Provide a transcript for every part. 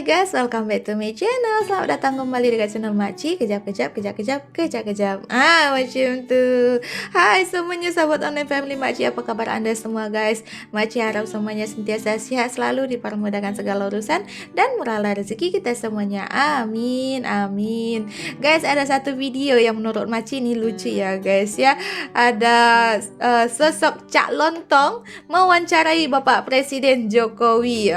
guys, welcome back to my channel. Selamat datang kembali dekat channel Makcik. Kejap. Macam tu. Hai semuanya sahabat online family Makcik, apa kabar anda semua guys? Makcik harap semuanya sentiasa sehat selalu, dipermudahkan segala urusan dan murahlah rezeki kita semuanya. Amin. Guys, ada satu video yang menurut Makcik ini lucu ya guys ya. Ada sosok Cak Lontong mewawancarai Bapak Presiden Jokowi.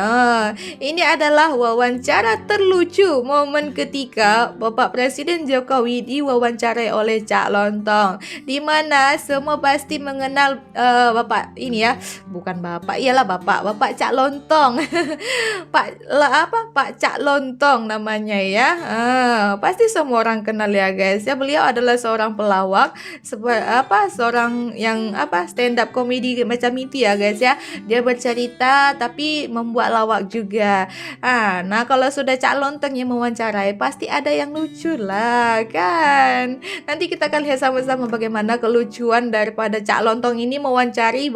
Ini adalah wawancara terlucu momen ketika Bapak Presiden Jokowi diwawancarai oleh Cak Lontong, di mana semua pasti mengenal Bapak ini ya, bukan Bapak, iyalah Bapak Cak Lontong. Pak Cak Lontong namanya ya. Pasti semua orang kenal ya guys ya. Beliau adalah seorang pelawak, seorang yang stand up comedy macam itu ya guys ya. Dia bercerita tapi membuat lawak juga. Nah kalau sudah Cak Lontong yang mewawancarai pasti ada yang lucu lah kan. Nanti kita akan lihat sama-sama bagaimana kelucuan daripada Cak Lontong ini mewawancarai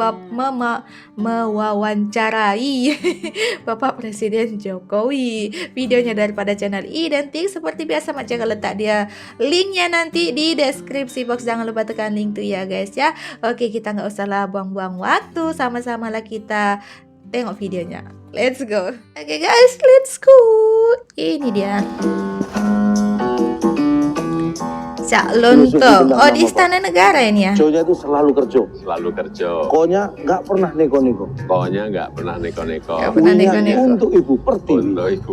Bapak Presiden Jokowi. Videonya daripada channel Identik. Seperti biasa Mak akan letak dia linknya nanti di deskripsi box. Jangan lupa tekan link tuh ya guys ya. Oke, kita nggak usah lah buang-buang waktu, sama-sama lah kita tengok videonya. Let's go. Oke guys, let's go. Ini dia Cak Lontong. Oh, di Istana Negara ini ya. Jonya itu selalu kerja. Konya nggak pernah neko-neko. Untuk Ibu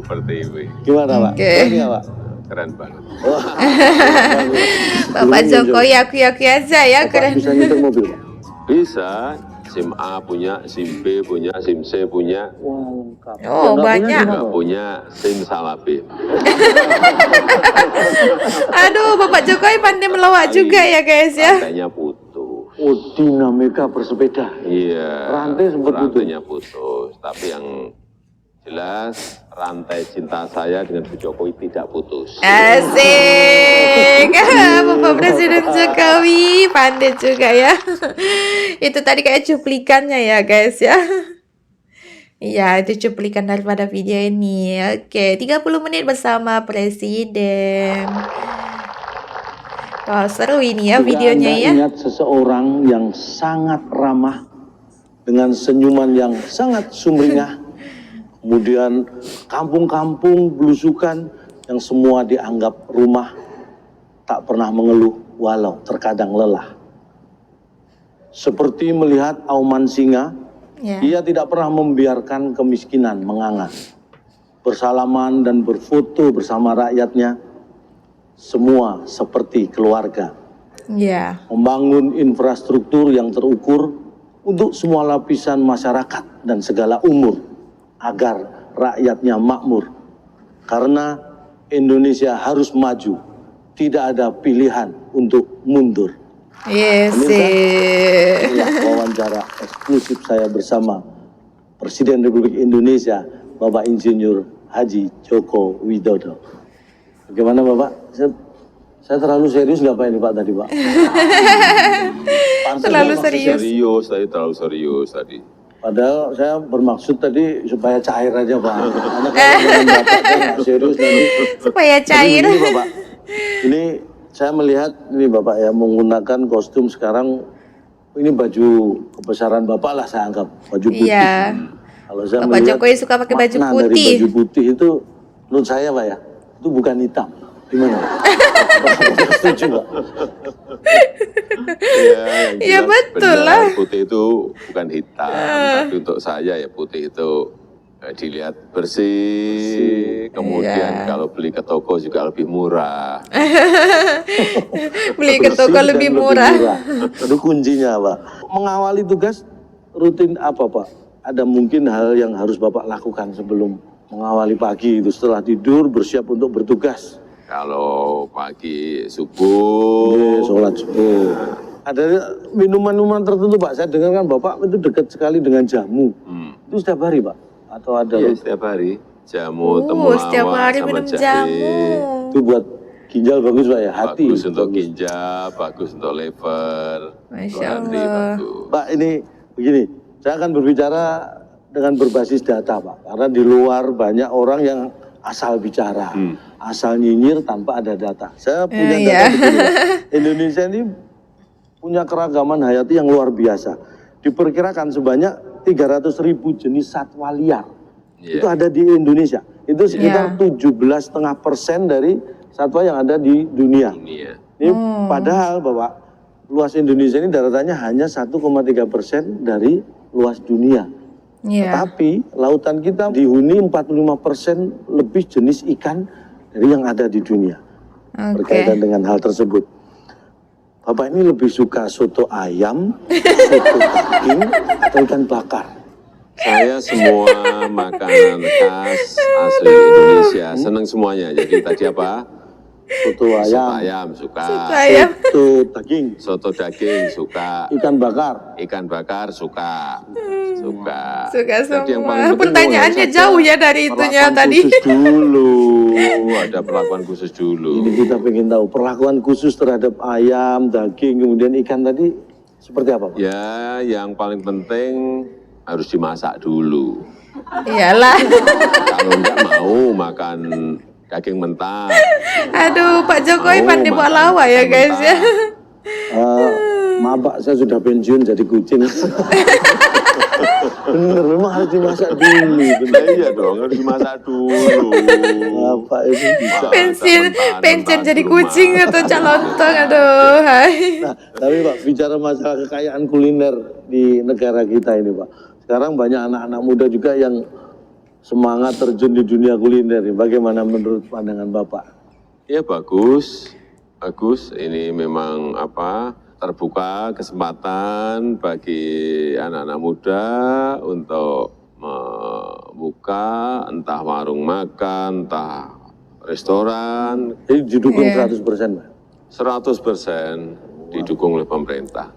Pertiwi. Gimana Pak? Keren nggak Pak? Keren banget. Bapak Jokowi aku aja ya. Keren. Bisa nyetir mobil Pak? Bisa. SIM A punya, SIM B punya, SIM C punya. Wah, lengkap. Oh, banyak. Nggak punya SIM Salabim. Aduh, Bapak Jokowi pandai melawak juga ya guys ya. Rantainya putus. Oh, dinamika bersepeda. Iya. Rantai sempat putus. Rantainya putus. Tapi yang jelas rantai cinta saya dengan Bu Jokowi tidak putus. Asik. Bapak Presiden Jokowi pandai juga ya. Itu tadi kayak cuplikannya ya guys ya. Iya, itu cuplikan daripada video ini. Oke, 30 menit bersama Presiden. Oh, seru ini ya videonya ya. Ingat seseorang yang sangat ramah dengan senyuman yang sangat sumringah. Kemudian kampung-kampung belusukan yang semua dianggap rumah, tak pernah mengeluh walau terkadang lelah. Seperti melihat auman singa, ia tidak pernah membiarkan kemiskinan menganga. Bersalaman dan berfoto bersama rakyatnya, semua seperti keluarga. Membangun infrastruktur yang terukur untuk semua lapisan masyarakat dan segala umur, agar rakyatnya makmur. Karena Indonesia harus maju, tidak ada pilihan untuk mundur. Inilah wawancara eksklusif saya bersama Presiden Republik Indonesia, Bapak Insinyur Haji Joko Widodo. Bagaimana Bapak? Saya terlalu serius nggak Pak ini Pak tadi Pak? Terlalu serius. Terlalu serius tadi. Padahal saya bermaksud tadi supaya cair aja Pak. Karena kalau Bapak kan serius nanti. Supaya cair. Ini Bapak, ini saya melihat ini Bapak ya menggunakan kostum sekarang, ini baju kebesaran Bapak lah saya anggap, baju putih. Iya. Kalau saya Bapak Jokowi suka pakai baju putih. Dari baju putih itu menurut saya Pak ya, itu bukan hitam. Gimana? Setuju Pak? Ya betul lah. Putih itu bukan hitam, tapi untuk saya ya putih itu dilihat bersih, kemudian kalau beli ke toko juga lebih murah. Beli ke toko lebih murah. Itu kuncinya Pak. Mengawali tugas rutin apa Pak? Ada mungkin hal yang harus Bapak lakukan sebelum mengawali pagi itu, setelah tidur bersiap untuk bertugas. Kalau pagi subuh, sholat subuh. Ada minuman-minuman tertentu Pak, saya dengar kan Bapak itu dekat sekali dengan jamu. Itu setiap hari Pak? Atau ada? Iya setiap hari. Jamu, temulawak, setiap hari sama minum jahe. jamu. Itu buat ginjal bagus Pak ya? Hati. Bagus untuk ginjal, bagus untuk liver. Masya Allah. Pak ini begini, saya akan berbicara dengan berbasis data Pak. Karena di luar banyak orang yang asal bicara, asal nyinyir tanpa ada data. Saya punya data Iya. begini, Pak. Indonesia ini punya keragaman hayati yang luar biasa. Diperkirakan sebanyak 300.000 jenis satwa liar. Iya. Itu ada di Indonesia. Itu sekitar 17,5% dari satwa yang ada di dunia. Dunia. Ini padahal Bapak, luas Indonesia ini daratannya hanya 1,3% dari luas dunia. Iya. Tapi lautan kita dihuni 45% lebih jenis ikan dari yang ada di dunia. Oke. Berkaitan dengan hal tersebut. Bapak ini lebih suka soto ayam, soto daging, atau ikan bakar? Saya semua makanan khas asli Indonesia, senang semuanya. Jadi tadi apa? Soto Soto ayam, ayam suka, Ayam. soto daging, soto daging suka, ikan bakar. ikan bakar suka. Suka Jadi yang semua. paling penting Pertanyaannya harus jauh ada ya dari itunya perlakuan tadi. khusus dulu, ada perlakuan khusus dulu. Ini kita pengen tahu perlakuan khusus terhadap ayam, daging, kemudian ikan tadi seperti apa, Pak? Ya, yang paling penting harus dimasak dulu. Iyalah. Kalau enggak mau makan daging mentah. Aduh, Pak Jokowi Mau pandai buat makan lawak ya ikan guys ya. mentah. Maaf Pak, saya sudah pensiun jadi kucing. Bener, memang harus dimasak dulu. Nah, iya dong, harus dimasak dulu. Apa itu bisa? Pensiun jadi kucing atau calontong, aduh. Hai. Nah, tapi Pak, bicara masalah kekayaan kuliner di negara kita ini Pak. Sekarang banyak anak-anak muda juga yang semangat terjun di dunia kuliner. Bagaimana menurut pandangan Bapak? Ya bagus, bagus. Ini memang apa? Terbuka kesempatan bagi anak-anak muda untuk membuka entah warung makan, entah restoran. Jadi didukung Iya. 100% Pak. 100% didukung oleh pemerintah.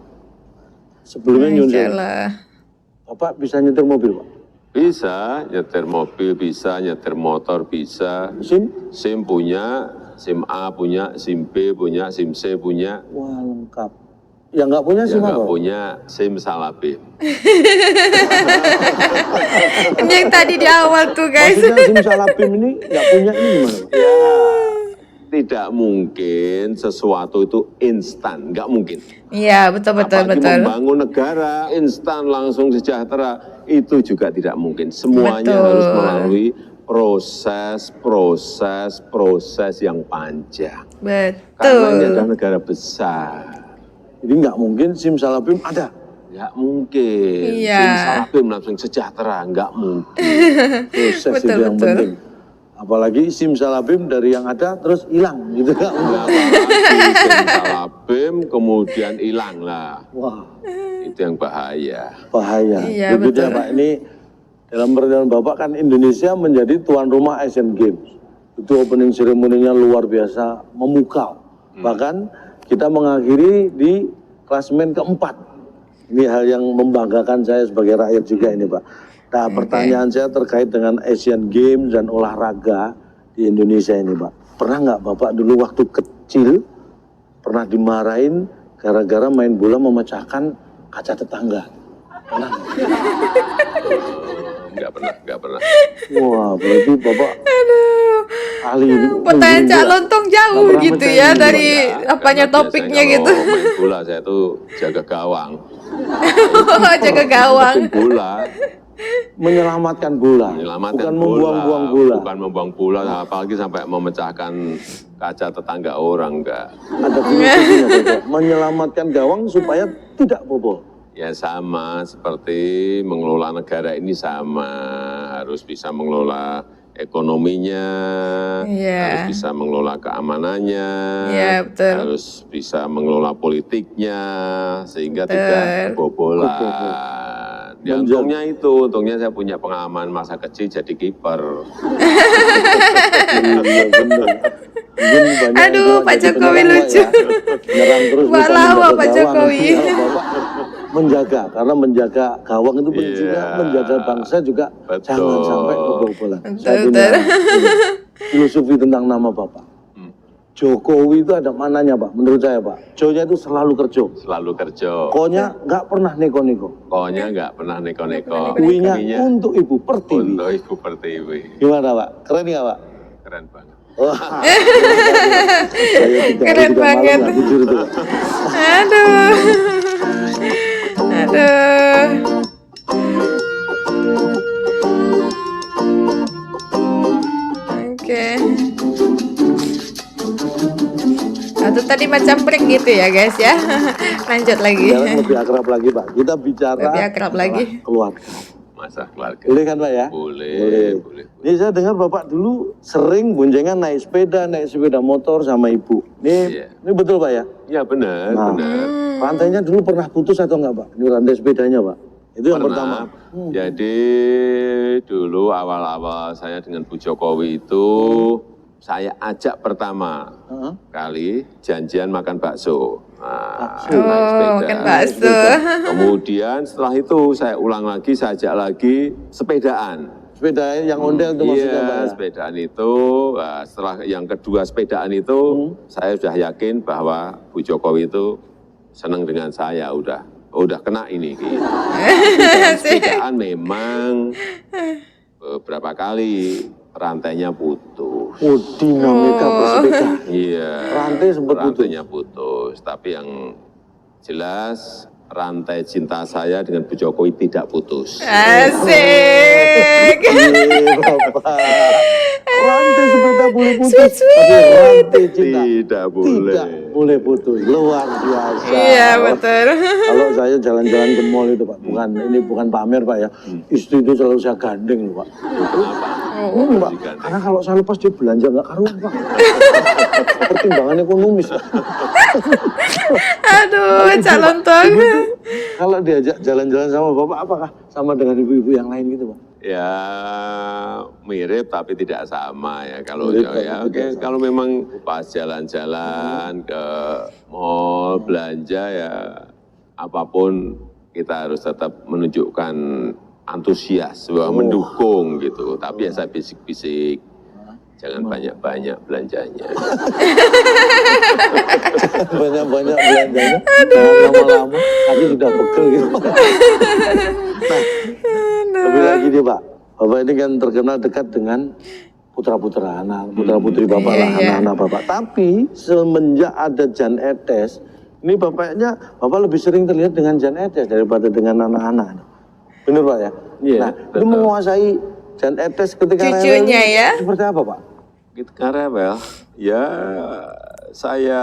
Sebelumnya nyusun, Iyalah. Bapak bisa nyetir mobil Pak? Bisa nyetir mobil, bisa nyetir motor, bisa. SIM? SIM punya, SIM A punya, SIM B punya, SIM C punya. Wah lengkap. Yang nggak punya Yang SIM nggak apa? punya SIM salabim. Yang tadi di awal tuh guys. Maksudnya SIM salabim ini nggak punya ini gimana Pak? Ya, tidak mungkin sesuatu itu instan, nggak mungkin. Iya, betul. Apalagi membangun negara instan langsung sejahtera, itu juga tidak mungkin. Semuanya Betul. harus melalui proses yang panjang. Karena ini adalah Betul. negara besar. Jadi nggak mungkin SIM salabim ada. Nggak mungkin. Iya. SIM salabim langsung sejahtera, nggak mungkin. Proses itu Betul, yang betul. penting. Apalagi SIM salabim dari yang ada terus hilang gitu nggak mungkin. Apalagi SIM salabim kemudian hilang lah. Wah Itu yang bahaya. bahaya. Iya, Berikutnya betul. Pak, ini dalam perjalanan Bapak kan Indonesia menjadi tuan rumah Asian Games. Itu opening ceremony-nya luar biasa, memukau. Bahkan kita mengakhiri di klasemen keempat. Ini hal yang membanggakan saya sebagai rakyat juga ini Pak. Nah pertanyaan saya terkait dengan Asian Games dan olahraga di Indonesia ini Pak. Pernah nggak Bapak dulu waktu kecil pernah dimarahin gara-gara main bola memecahkan kaca tetangga? Pernah nggak? Nggak pernah. Wah, berarti Bapak ahli Pertanyaan main Cak bola. Lontong jauh Nggak pernah gitu mecahin ya bola. dari Enggak, apanya karena topiknya biasanya gitu. kalau main bola saya tuh jaga gawang. Jaga gawang. Bikin bola, Menyelamatkan bola, menyelamatkan bukan bola, membuang-buang bola. bukan membuang bola, apalagi sampai memecahkan kaca tetangga orang, enggak. Ada filosofinya Bapak. Menyelamatkan gawang supaya tidak bobol. Ya sama seperti mengelola negara ini sama, harus bisa mengelola ekonominya, Iya. harus bisa mengelola keamanannya, Iya, betul. harus bisa mengelola politiknya, sehingga Betul. tidak kebobolan. Ya, untungnya saya punya pengalaman masa kecil jadi kiper. Iya benar. Mungkin banyak Aduh, yang Pak jadi Jokowi penyerang, Pak, lucu. ya. Menyerang terus Wah, bukan lawak menjaga Pak gawang. Jokowi. Iya, Bapak menjaga, karena menjaga gawang itu penting juga, Iya. menjaga bangsa juga Betul. jangan sampai kebobolan. Betul, Saya punya betul. filosofi tentang nama Bapak. Jokowi itu ada mananya Pak, menurut saya Pak. Jo-nya itu selalu kerja. Selalu kerja. Ko-nya nggak pernah neko-neko. Pokoknya nggak pernah neko-neko. Wi-nya Wi-nya untuk Ibu Pertiwi. untuk Ibu Pertiwi. Gimana Pak? Keren nggak Pak? keren banget. Wah, saya Keren juga malam banget. nggak tidur tuh, Pak. Aduh. Aduh. Oke. Atau tadi macam break gitu ya guys ya. Lanjut lagi. Sekarang lebih akrab lagi Pak. Kita bicara Lebih akrab masalah lagi. keluarga. Masa keluarga. Boleh kan Pak ya? Boleh. Ini saya dengar Bapak dulu sering boncengan naik sepeda motor sama ibu. Iya. Ini betul Pak ya? Ya benar, Nah. benar. Rantainya dulu pernah putus atau enggak Pak? Ini rantai sepedanya Pak. Itu yang pertama. Jadi dulu awal-awal saya dengan Bu Jokowi itu saya ajak pertama Heeh. kali janjian makan bakso. Nah, Bakso. naik sepeda. Makan bakso. Kemudian setelah itu saya ulang lagi, saya ajak lagi sepedaan. Sepeda yang ondel itu maksudnya Pak Iya, ya? sepedaan itu. Nah, setelah yang kedua sepedaan itu, saya sudah yakin bahwa Bu Jokowi itu senang dengan saya. Udah kena ini. Gitu. Sepedaan memang beberapa kali rantainya putus. Oh, dinamika bersepeda. Iya. Rantai sempat putus. Rantainya putus. Tapi yang jelas rantai cinta saya dengan Bu Jokowi tidak putus. Asik. Bapak. Rantai sepeda boleh putus, Sweet, sweet. tapi rantai cinta Tidak boleh. tidak boleh putus. Luar biasa. Iya betul. Kalau saya jalan-jalan ke mall itu Pak, ini bukan pamer Pak ya. Istri itu selalu saya gandeng loh Pak. Kenapa? Pak. Digandeng. Karena kalau saya lepas dia belanja nggak karuan Pak. Pertimbangan ekonomis. Aduh, calon tuang. Kalau diajak jalan-jalan sama Bapak, apakah sama dengan ibu-ibu yang lain gitu Pak? Ya mirip tapi tidak sama ya kalau Mirip, ya tapi oke tidak sama. kalau memang pas jalan-jalan ke mall belanja ya apapun kita harus tetap menunjukkan antusias bahwa mendukung gitu tapi ya saya bisik-bisik jangan banyak-banyak belanjanya. Banyak-banyak belanjanya, jangan lama-lama, tapi sudah pegel gitu. Nah, lebih lagi nih Pak, Bapak ini kan terkenal dekat dengan putra-putra anak, putra-putri Bapak lah, Iya, iya. anak-anak Bapak. Tapi semenjak ada Jan Etes, ini Bapak lebih sering terlihat dengan Jan Etes daripada dengan anak-anak. Benar Pak ya? Iya, Nah, betul. itu menguasai Jan Etes ketika Cucunya rewel ini ya? seperti apa Pak? Ketika rewel, ya saya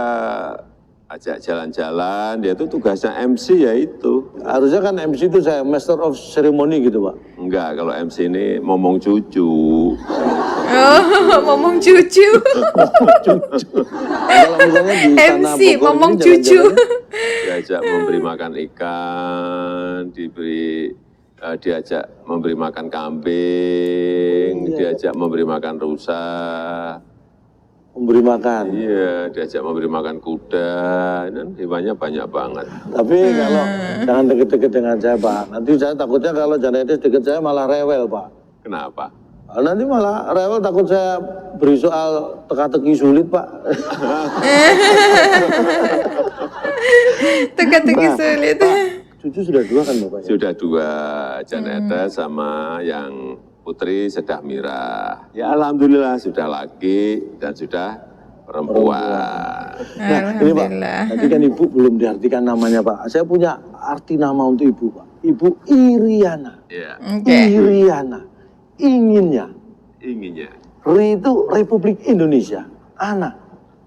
ajak jalan-jalan, dia itu tugasnya MC ya itu. Harusnya kan MC itu saya Master of Ceremony gitu Pak. Enggak, kalau MC ini ngomong cucu. Oh, ngomong cucu. Kalau misalnya di sana MC, Bogor ngomong ini cucu. jalan-jalannya Diajak memberi makan ikan, diajak memberi makan kambing, diajak memberi makan rusa, memberi makan. iya, diajak memberi makan kuda, dan hewannya banyak banget. Tapi kalau jangan deket-deket dengan saya Pak. Nanti saya takutnya kalau Jan Etes deket saya malah rewel Pak. Kenapa? Nanti malah rewel takut saya beri soal teka-teki sulit Pak. Teka-teki sulit. Cucu sudah 2 kan Bapak ya? Sudah 2, Janeta sama yang putri Sedah Mirah. Ya Alhamdulillah sudah laki dan sudah perempuan. Nah ini Pak, Alhamdulillah. tadi kan Ibu belum diartikan namanya Pak. Saya punya arti nama untuk Ibu Pak. Ibu Iriana. Ya, Oke. Iriana. Inginnya. RI itu Republik Indonesia. Anak.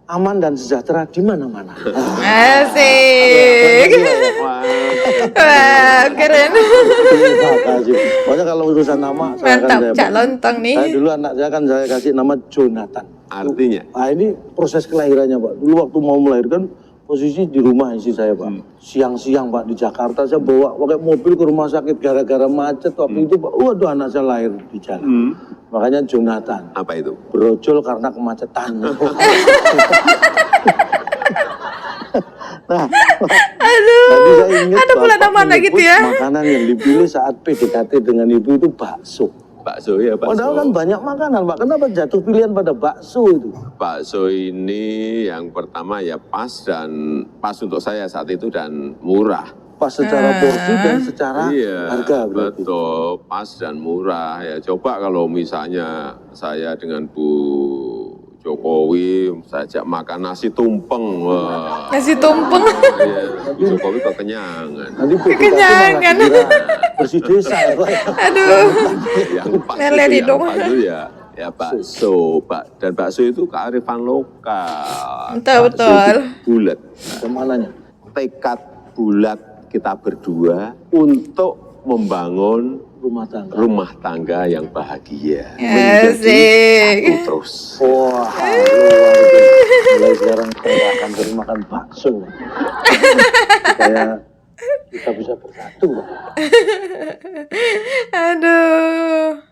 Aman dan sejahtera di mana-mana. Asik. Wah, Wah, keren. Terima kasih. Pokoknya kalau urusan nama, Mantap, saya Cak Lontong nih. Saya dulu anak saya kan saya kasih nama Jonathan. artinya? Nah ini proses kelahirannya Pak. Dulu waktu mau melahirkan, posisi di rumah istri saya Pak. Siang-siang Pak di Jakarta saya bawa pakai mobil ke rumah sakit gara-gara macet waktu itu Pak. Waduh anak saya lahir di jalan. Makanya Jonathan. Apa itu? Brojol karena kemacetan. Nah, tadi saya ingat ada pula Bapak nama anak gitu menyebut ya. makanan yang dipilih saat PDKT dengan ibu itu bakso. Bakso ya, bakso. Padahal kan banyak makanan Pak, kenapa jatuh pilihan pada bakso itu? Bakso ini yang pertama ya pas untuk saya saat itu dan murah. pas secara porsi dan secara harga berarti. Betul, pas dan murah ya. Coba kalau misalnya saya dengan Bu Jokowi, saya ajak makan nasi tumpeng, wah. Nasi tumpeng. Ya, Bu Jokowi kekenyangan. Nanti Kekenyangan. bersih desa ya Pak. Aduh. Yang pas Lele itu, hidung. yang pas itu ya bakso, dan bakso itu kearifan lokal. Betul, Bakso betul. itu bulat. Kemananya? Tekad bulat kita berdua untuk membangun rumah tangga yang bahagia. Asik. Satu terus. Wah, luar biasa. Mulai sekarang saya akan sering makan bakso. Supaya kita bisa bersatu, Pak. Aduh.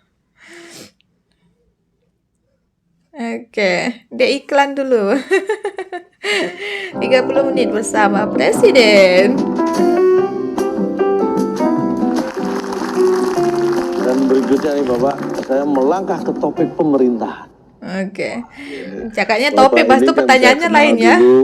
Oke, dia iklan dulu. 30 menit bersama Presiden. Dan berikutnya nih Bapak, saya melangkah ke topik pemerintahan. Oke. Cakapnya topik, pas Bapak itu ini kan pertanyaannya saya lain kenal ya. dulu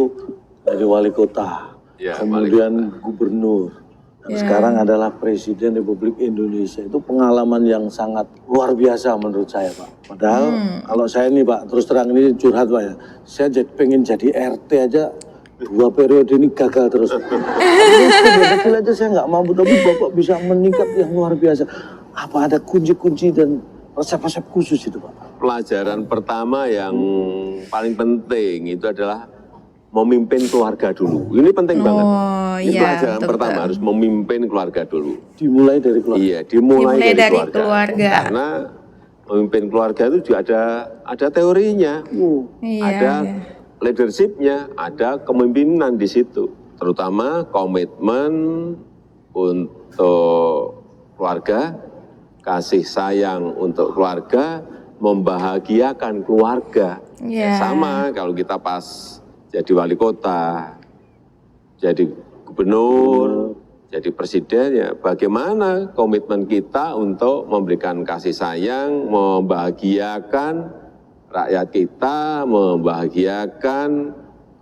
dari wali kota, Ya, kemudian gubernur, dan sekarang adalah Presiden Republik Indonesia. Itu pengalaman yang sangat luar biasa menurut saya Pak. Padahal kalau saya nih Pak, terus terang ini curhat Pak ya, saya pengen jadi RT aja 2 periode ini gagal terus. Kecil aja saya nggak mampu, tapi Bapak bisa meningkat yang luar biasa. Apa ada kunci-kunci dan resep-resep khusus itu Pak? Pelajaran pertama yang paling penting itu adalah memimpin keluarga dulu. Ini penting banget. Oh, Ini iya, pelajaran betul, pertama, betul. harus memimpin keluarga dulu. Dimulai dari keluarga. Iya, dimulai dari keluarga. Karena memimpin keluarga itu juga ada teorinya, Iya, ada iya. leadershipnya, ada kepemimpinan di situ. Terutama komitmen untuk keluarga, kasih sayang untuk keluarga, membahagiakan keluarga. Iya. Sama kalau kita pas jadi wali kota, jadi gubernur, jadi presiden, ya bagaimana komitmen kita untuk memberikan kasih sayang, membahagiakan rakyat kita, membahagiakan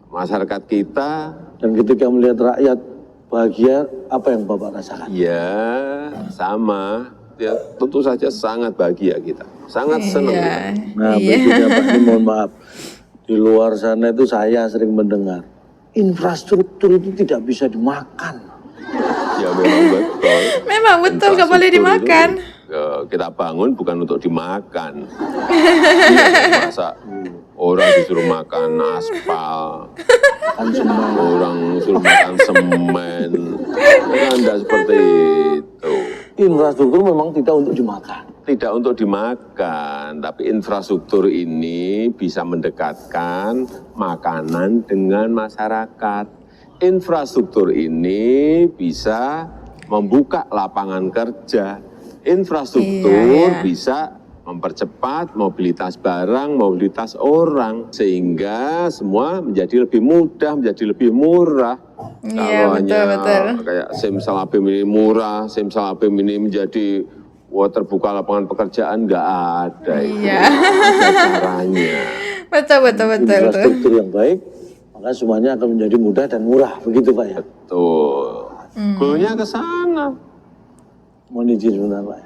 masyarakat kita. Dan ketika melihat rakyat bahagia, apa yang Bapak rasakan? Ya, sama. Ya, tentu saja sangat bahagia kita. Sangat senang Iya. kita. Nah, Iya. berikutnya Pak, ini mohon maaf. Di luar sana itu saya sering mendengar, infrastruktur itu tidak bisa dimakan. Ya memang betul. Memang betul, nggak boleh Infrastruktur dimakan. itu, kita bangun bukan untuk dimakan. Iya, masa orang disuruh makan aspal, Kan semua. orang disuruh makan semen, kan tidak seperti itu. Infrastruktur memang tidak untuk dimakan. Tidak untuk dimakan, tapi infrastruktur ini bisa mendekatkan makanan dengan masyarakat. Infrastruktur ini bisa membuka lapangan kerja. Infrastruktur Iya. bisa mempercepat mobilitas barang, mobilitas orang, sehingga semua menjadi lebih mudah, menjadi lebih murah. Iya, Kalau betul, hanya betul. kayak simsalabim ini murah, simsalabim ini menjadi terbuka lapangan pekerjaan, nggak ada itu. Iya. Ada caranya. Betul, betul, betul. Infrastruktur yang baik, maka semuanya akan menjadi mudah dan murah. Begitu Pak ya? Tuh, goalnya ke sana. Mohon izin sebentar Pak.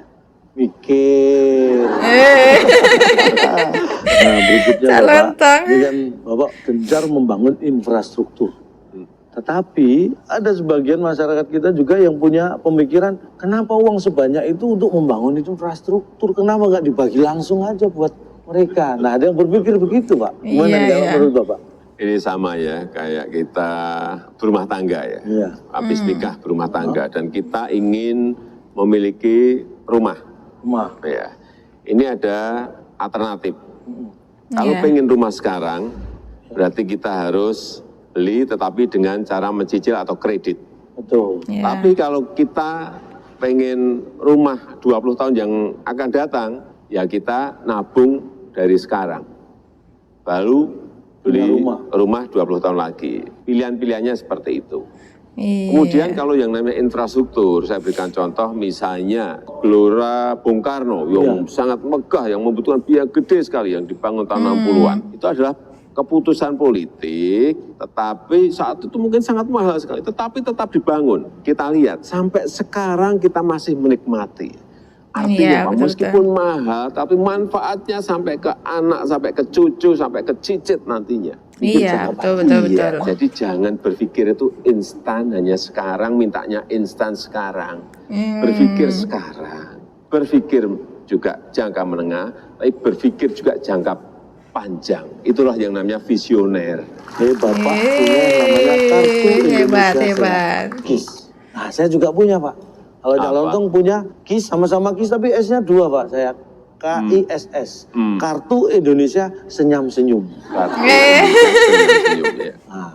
Mikir. Nah berikutnya Calon Bapak, tang. ini kan Bapak gencar membangun infrastruktur. Tetapi ada sebagian masyarakat kita juga yang punya pemikiran, kenapa uang sebanyak itu untuk membangun infrastruktur? Kenapa nggak dibagi langsung aja buat mereka? Nah ada yang berpikir begitu Pak. Gimana Iya, kalau iya. menurut Bapak? Ini sama ya, kayak kita berumah tangga ya. Iya. Habis nikah berumah tangga, dan kita ingin memiliki rumah. Rumah. Ya, ini ada alternatif. Kalau Iya. pengen rumah sekarang, berarti kita harus beli tetapi dengan cara mencicil atau kredit. Betul. Iya. Tapi kalau kita pengen rumah 20 tahun yang akan datang, ya kita nabung dari sekarang. Baru beli Punya rumah 20 tahun lagi. Pilihan-pilihannya seperti itu. Iya. Kemudian kalau yang namanya infrastruktur, saya berikan contoh misalnya Gelora Bung Karno yang sangat megah, yang membutuhkan biaya gede sekali, yang dibangun tahun 60-an. Itu adalah keputusan politik, tetapi saat itu mungkin sangat mahal sekali, tetapi tetap dibangun. Kita lihat, sampai sekarang kita masih menikmati. Iya, Artinya apa? betul-betul. Meskipun mahal, tapi manfaatnya sampai ke anak, sampai ke cucu, sampai ke cicit nantinya. Iya, betul. Jadi jangan berpikir itu instan, hanya sekarang, mintanya instan sekarang. Berpikir sekarang, berpikir juga jangka menengah, tapi berpikir juga jangka panjang. Itulah yang namanya visioner. Bapak punya namanya kartu Hebat. Indonesia KIS. Nah, saya juga punya, Pak. Kalau Cak Apa? Lontong punya KIS, sama-sama KIS, tapi S-nya 2, Pak. Saya KISS. Kartu Indonesia Senyum-Senyum. Senyum-senyum, ya. Nah,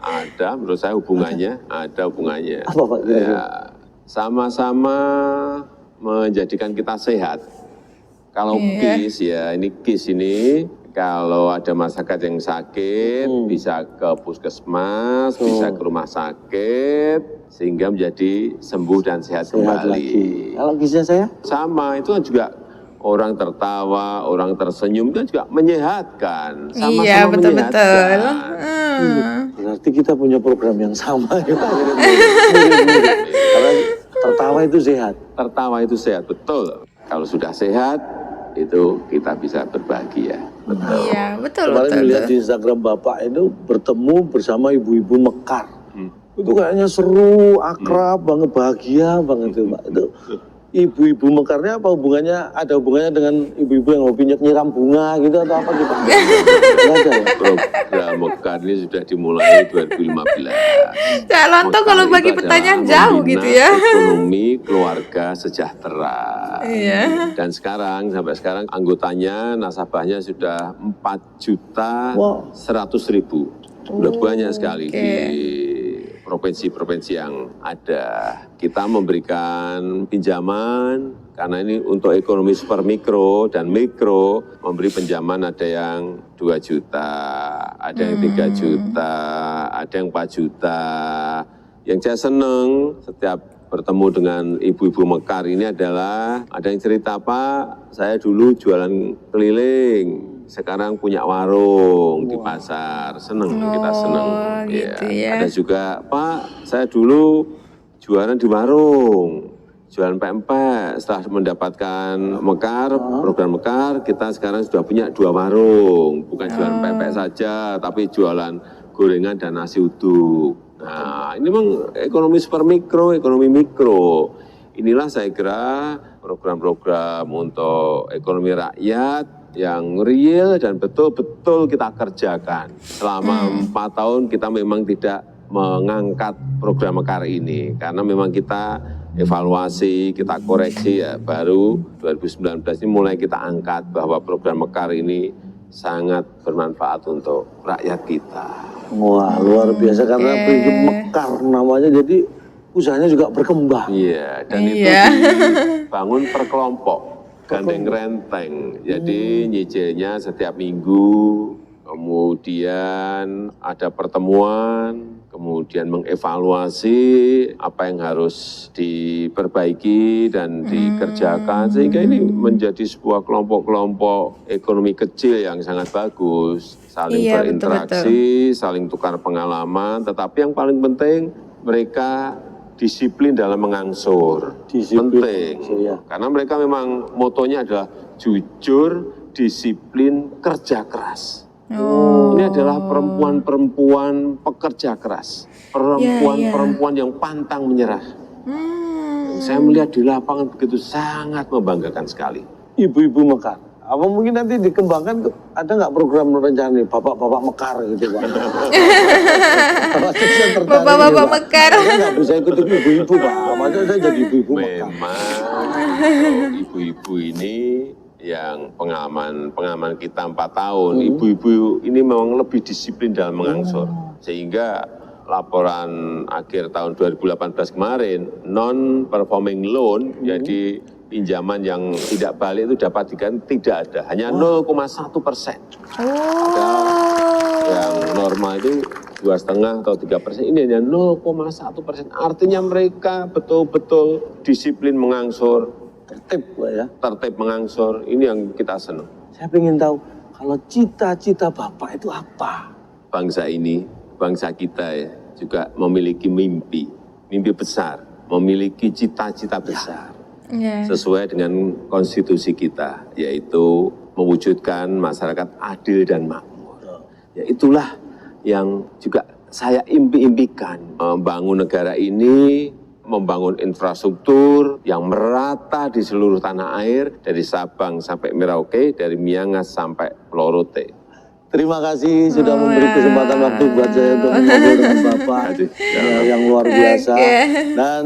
Ada, menurut saya hubungannya, ada hubungannya. apa, Pak? Ya, sama-sama menjadikan kita sehat. Kalau KIS ya, ini KIS ini kalau ada masyarakat yang sakit bisa ke puskesmas, bisa ke rumah sakit sehingga menjadi sembuh dan sehat Sehat kembali. lagi. Kalau KISnya saya? Sama itu kan juga orang tertawa, orang tersenyum kan juga menyehatkan. Sama-sama Iya, betul. menyehatkan. Berarti kita punya program yang sama ya, Pak. Mirip-mirip. Karena tertawa itu sehat. Tertawa itu sehat, betul. Kalau sudah sehat, itu kita bisa berbagi ya. Betul. Iya, betul. Kemarin melihat di Instagram Bapak itu bertemu bersama ibu-ibu Mekar. Itu kayaknya seru, akrab banget, bahagia banget itu, Pak. Itu ibu-ibu Mekarnya apa hubungannya? Ada hubungannya dengan ibu-ibu yang hobinya nyiram bunga gitu atau apa gitu? Nggak ada ya? Program Mekar ini sudah dimulai 2015. Cak Lontong kalau Mekar bagi itu pertanyaan adalah jauh membina gitu ya. Ekonomi keluarga sejahtera. Iya. Dan sekarang sampai sekarang anggotanya nasabahnya sudah 4.100.000. Sudah banyak sekali di provinsi-provinsi yang ada. Kita memberikan pinjaman karena ini untuk ekonomi super mikro dan mikro, memberi pinjaman ada yang 2 juta, ada yang 3 juta, ada yang 4 juta. Yang saya seneng setiap bertemu dengan ibu-ibu Mekar ini adalah ada yang cerita, Pak, saya dulu jualan keliling, sekarang punya warung di pasar, seneng, kita seneng. Gitu ya. Ada juga, Pak, saya dulu jualan di warung, jualan pempek. Setelah mendapatkan Mekar, program Mekar, kita sekarang sudah punya 2 warung, bukan jualan pempek saja, tapi jualan gorengan dan nasi uduk. Nah, ini memang ekonomi super mikro, ekonomi mikro. Inilah saya kira program-program untuk ekonomi rakyat yang real dan betul-betul kita kerjakan. Selama 4 tahun kita memang tidak mengangkat program Mekar ini karena memang kita evaluasi, kita koreksi ya, baru 2019 ini mulai kita angkat bahwa program Mekar ini sangat bermanfaat untuk rakyat kita. Wah, luar biasa karena prinsip Mekar namanya, jadi usahanya juga berkembang. Iya, dan itu dibangun per kelompok, gandeng renteng. Jadi nyicilnya setiap minggu, kemudian ada pertemuan, kemudian mengevaluasi apa yang harus diperbaiki dan dikerjakan, sehingga ini menjadi sebuah kelompok-kelompok ekonomi kecil yang sangat bagus, saling berinteraksi, saling tukar pengalaman, tetapi yang paling penting mereka disiplin dalam mengangsur. Penting, karena mereka memang motonya adalah jujur, disiplin, kerja keras. Ini adalah perempuan-perempuan pekerja keras, perempuan-perempuan yang pantang menyerah. Saya melihat di lapangan begitu sangat membanggakan sekali. Ibu-ibu Mekar, apa mungkin nanti dikembangkan, ada nggak program rencana nih, bapak-bapak Mekar gitu, Pak? Bapak-bapak Mekar. Saya nggak bisa ikut ibu-ibu, Pak. Maksudnya saya jadi ibu-ibu Mekar. Memang ibu-ibu ini yang pengalaman kita 4 tahun, ibu-ibu ini memang lebih disiplin dalam mengangsur. Sehingga laporan akhir tahun 2018 kemarin, non-performing loan, jadi pinjaman yang tidak balik itu dapat tidak ada, hanya 0,1%. Yang normal itu 2,5 atau 3%, ini hanya 0,1%. Artinya mereka betul-betul disiplin mengangsur, Tertib, Pak ya. tertib mengangsur, ini yang kita senang. Saya ingin tahu, kalau cita-cita Bapak itu apa? Bangsa ini, bangsa kita ya, juga memiliki mimpi besar, memiliki cita-cita besar. Ya. Sesuai dengan konstitusi kita, yaitu mewujudkan masyarakat adil dan makmur. Ya itulah yang juga saya impi-impikan, membangun negara ini, membangun infrastruktur yang merata di seluruh tanah air, dari Sabang sampai Merauke, dari Miangas sampai Pulau Rote. Terima kasih sudah memberi kesempatan waktu buat saya untuk ngobrol dengan Bapak yang luar biasa. Dan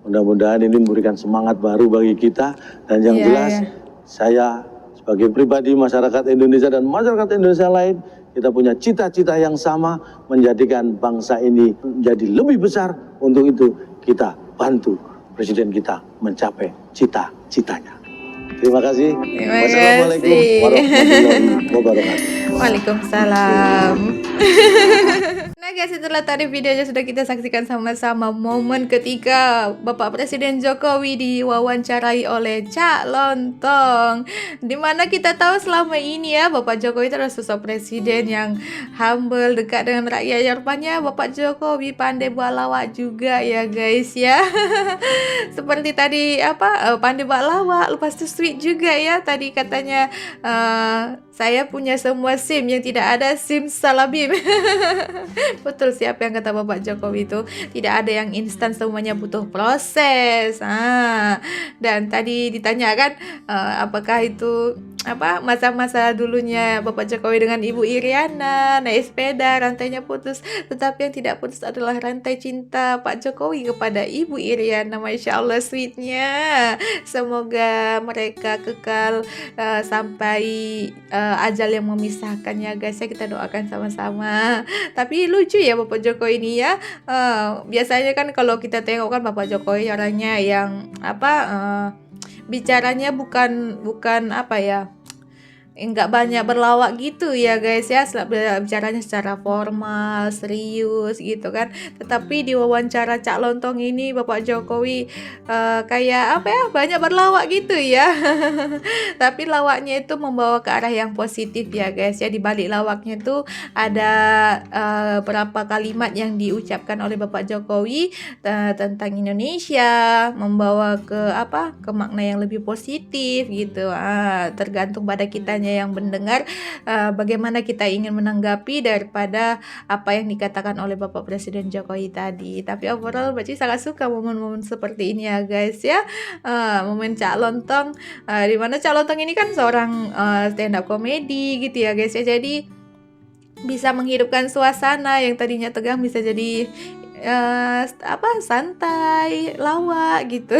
mudah-mudahan ini memberikan semangat baru bagi kita. Dan yang jelas, saya sebagai pribadi masyarakat Indonesia dan masyarakat Indonesia lain, kita punya cita-cita yang sama, menjadikan bangsa ini menjadi lebih besar. Untuk itu kita bantu Presiden kita mencapai cita-citanya. Terima kasih. Wassalamualaikum warahmatullahi wabarakatuh. Waalaikumsalam. Nah guys, itulah tadi videonya sudah kita saksikan sama-sama, momen ketika Bapak Presiden Jokowi diwawancarai oleh Cak Lontong. Dimana kita tahu selama ini ya, Bapak Jokowi itu adalah sosok presiden yang humble, dekat dengan rakyat. Rupanya Bapak Jokowi pandai buat lawak juga ya guys ya. Seperti tadi pandai buat lawak, lepas itu sweet juga ya. Tadi katanya saya punya semua SIM, yang tidak ada SIM Salabim. Betul, siapa yang kata Bapak Jokowi itu, tidak ada yang instan, semuanya butuh proses. Dan tadi ditanyakan apakah itu masa-masa dulunya Bapak Jokowi dengan Ibu Iriana naik sepeda, rantainya putus. Tetapi yang tidak putus adalah rantai cinta Pak Jokowi kepada Ibu Iriana. Masya Allah sweetnya. Semoga mereka kekal sampai ajal yang memisahkan ya guys ya, kita doakan sama-sama. Tapi lucu ya Bapak Jokowi ini ya. Biasanya kan kalau kita tengok kan Bapak Jokowi orangnya yang bicaranya bukan nggak banyak berlawak gitu ya guys ya, bicaranya secara formal, serius gitu kan. Tetapi di wawancara Cak Lontong ini Bapak Jokowi kayak banyak berlawak gitu ya. Tapi lawaknya itu membawa ke arah yang positif ya guys ya. Di balik lawaknya itu ada berapa kalimat yang diucapkan oleh Bapak Jokowi tentang Indonesia, membawa ke makna yang lebih positif gitu. Tergantung pada kitanya yang mendengar bagaimana kita ingin menanggapi daripada apa yang dikatakan oleh Bapak Presiden Jokowi tadi. Tapi overall Baci sangat suka momen-momen seperti ini ya guys ya. Momen Cak Lontong, dimana Cak Lontong ini kan seorang stand up komedi gitu ya guys ya. Jadi bisa menghidupkan suasana yang tadinya tegang bisa jadi santai, lawak gitu.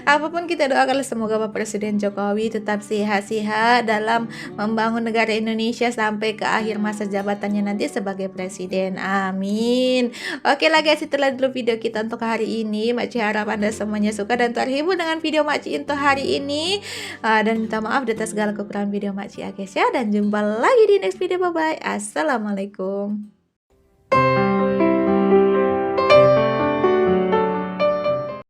Apapun kita doakan semoga Bapak Presiden Jokowi tetap sehat-sehat dalam membangun negara Indonesia sampai ke akhir masa jabatannya nanti sebagai presiden. Amin. Oke lah guys, itulah dulu video kita untuk hari ini. Makci harap Anda semuanya suka dan terhibur dengan video Makci untuk hari ini. Dan minta maaf atas segala kekurangan video Makci ya guys ya. Dan jumpa lagi di next video. Bye bye. Assalamualaikum.